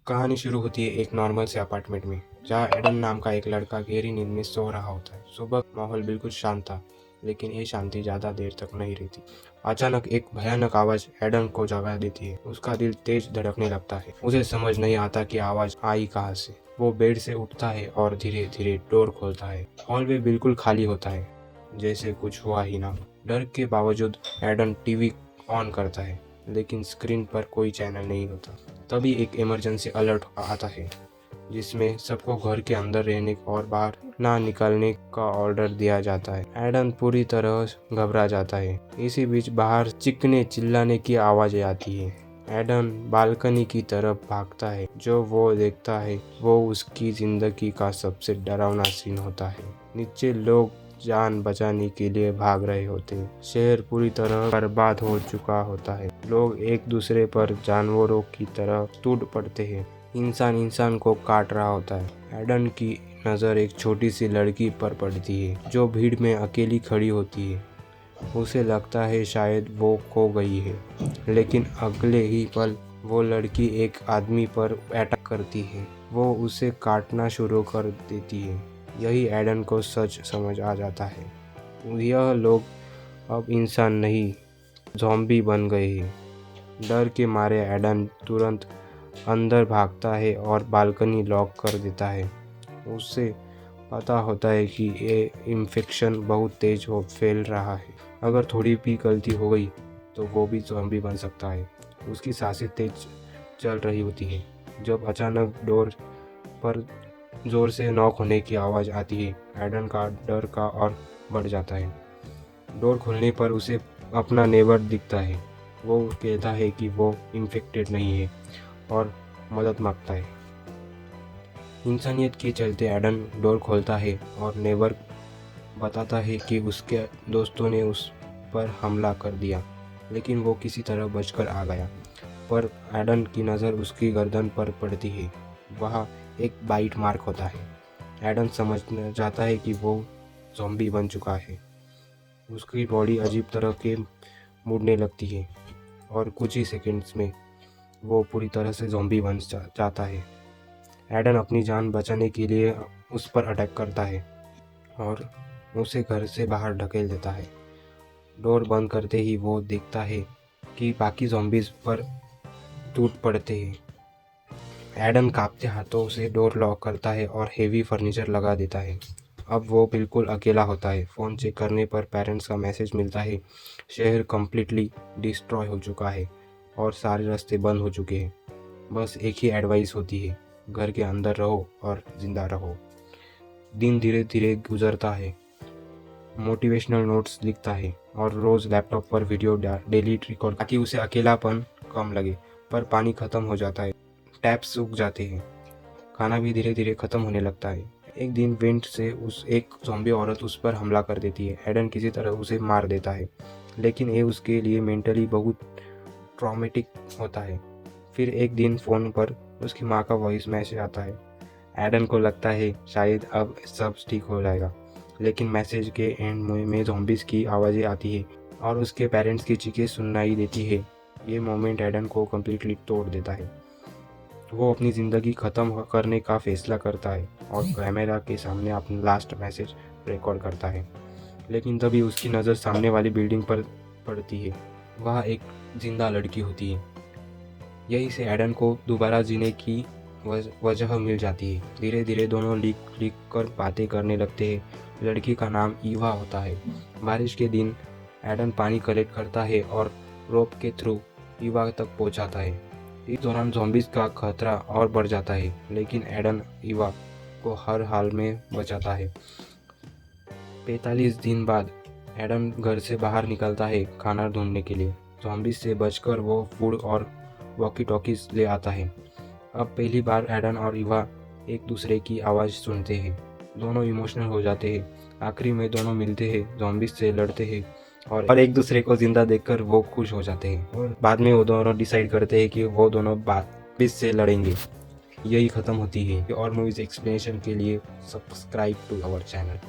कहानी शुरू होती है एक नॉर्मल से अपार्टमेंट में, जहाँ एडन नाम का एक लड़का गहरी नींद में सो रहा होता है। सुबह माहौल बिल्कुल शांत था, लेकिन ये शांति ज़्यादा देर तक नहीं रहती। अचानक एक भयानक आवाज़ एडन को जगा देती है। उसका दिल तेज धड़कने लगता है। उसे समझ नहीं आता कि आवाज़ आई कहाँ से। वो बेड से उठता है और धीरे धीरे डोर खोलता है। हॉलवे बिल्कुल खाली होता है, जैसे कुछ हुआ ही ना। डर के बावजूद एडन टीवी ऑन करता है, लेकिन स्क्रीन पर कोई चैनल नहीं होता। तभी एक इमरजेंसी अलर्ट आता है, जिसमें सबको घर के अंदर रहने और बाहर ना निकलने का ऑर्डर दिया जाता है। एडन पूरी तरह घबरा जाता है। इसी बीच बाहर चीखने चिल्लाने की आवाज़ें आती है। एडन बालकनी की तरफ भागता है। जो वो देखता है वो उसकी जिंदगी का सबसे डरावना सीन होता है। नीचे लोग जान बचाने के लिए भाग रहे होते हैं। शहर पूरी तरह बर्बाद हो चुका होता है। लोग एक दूसरे पर जानवरों की तरह टूट पड़ते हैं। इंसान इंसान को काट रहा होता है। एडन की नज़र एक छोटी सी लड़की पर पड़ती है, जो भीड़ में अकेली खड़ी होती है। उसे लगता है शायद वो खो गई है, लेकिन अगले ही पल वो लड़की एक आदमी पर अटैक करती है। वो उसे काटना शुरू कर देती है। यही एडन को सच समझ आ जाता है। यह लोग अब इंसान नहीं, ज़ॉम्बी बन गए हैं। डर के मारे एडन तुरंत अंदर भागता है और बालकनी लॉक कर देता है। उसे पता होता है कि ये इन्फेक्शन बहुत तेज हो फैल रहा है। अगर थोड़ी भी गलती हो गई तो वो भी ज़ॉम्बी बन सकता है। उसकी सांसें तेज चल रही होती है, जब अचानक डोर पर जोर से नॉक होने की आवाज़ आती है। एडन का डर का और बढ़ जाता है। डोर खोलने पर उसे अपना नेबर दिखता है। वो कहता है कि वो इन्फेक्टेड नहीं है और मदद मांगता है। इंसानियत के चलते एडन डोर खोलता है और नेबर बताता है कि उसके दोस्तों ने उस पर हमला कर दिया, लेकिन वो किसी तरह बचकर आ गया। पर एडन की नज़र उसकी गर्दन पर पड़ती है। वहाँ एक बाइट मार्क होता है। एडन समझ जाता है कि वो ज़ॉम्बी बन चुका है। उसकी बॉडी अजीब तरह के मुड़ने लगती है और कुछ ही सेकंड्स में वो पूरी तरह से ज़ॉम्बी बन जाता है। एडन अपनी जान बचाने के लिए उस पर अटैक करता है और उसे घर से बाहर ढकेल देता है। डोर बंद करते ही वो देखता है कि बाकी ज़ॉम्बीज़ पर टूट पड़ते हैं। एडन कांपते हाथों से डोर लॉक करता है और हेवी फर्नीचर लगा देता है। अब वो बिल्कुल अकेला होता है। फ़ोन चेक करने पर पेरेंट्स का मैसेज मिलता है। शहर कम्प्लीटली डिस्ट्रॉय हो चुका है और सारे रास्ते बंद हो चुके हैं। बस एक ही एडवाइस होती है, घर के अंदर रहो और ज़िंदा रहो। दिन धीरे धीरे गुजरता है। मोटिवेशनल नोट्स लिखता है और रोज़ लैपटॉप पर वीडियो डेली रिकॉर्ड, ताकि उसे अकेलापन कम लगे। पर पानी ख़त्म हो जाता है, टैप सूख जाते हैं, खाना भी धीरे धीरे ख़त्म होने लगता है। एक दिन विंड से एक ज़ॉम्बी औरत उस पर हमला कर देती है। एडन किसी तरह उसे मार देता है, लेकिन ये उसके लिए मेंटली बहुत ट्रॉमेटिक होता है। फिर एक दिन फ़ोन पर उसकी माँ का वॉइस मैसेज आता है। एडन को लगता है शायद अब सब ठीक हो जाएगा, लेकिन मैसेज के एंड में ज़ॉम्बीज़ की आवाज़ें आती है और उसके पेरेंट्स की चीखें सुनाई देती है। ये मोमेंट एडन को कम्प्लीटली तोड़ देता है। वो अपनी ज़िंदगी ख़त्म करने का फैसला करता है और कैमरा के सामने अपना लास्ट मैसेज रिकॉर्ड करता है। लेकिन तभी उसकी नज़र सामने वाली बिल्डिंग पर पड़ती है। वह एक जिंदा लड़की होती है। यही से एडन को दोबारा जीने की वजह मिल जाती है। धीरे धीरे दोनों लिख कर बातें करने लगते हैं। लड़की का नाम ईवा होता है। बारिश के दिन एडन पानी कलेक्ट करता है और रोप के थ्रू ईवा तक पहुंचाता है। इस दौरान ज़ॉम्बीज़ का खतरा और बढ़ जाता है, लेकिन एडन ईवा को हर हाल में बचाता है। 45 दिन बाद एडन घर से बाहर निकलता है खाना ढूंढने के लिए। ज़ॉम्बीज़ से बचकर वो फूड और वॉकी टॉकीज ले आता है। अब पहली बार एडन और ईवा एक दूसरे की आवाज़ सुनते हैं। दोनों इमोशनल हो जाते हैं। आखिरी में दोनों मिलते हैं, ज़ॉम्बीज़ से लड़ते हैं और एक दूसरे को जिंदा देखकर वो खुश हो जाते हैं। और बाद में वो दोनों डिसाइड करते हैं कि वो दोनों वापिस से लड़ेंगे। यही ख़त्म होती है। और मूवीज़ एक्सप्लेनेशन के लिए सब्सक्राइब टू आवर चैनल।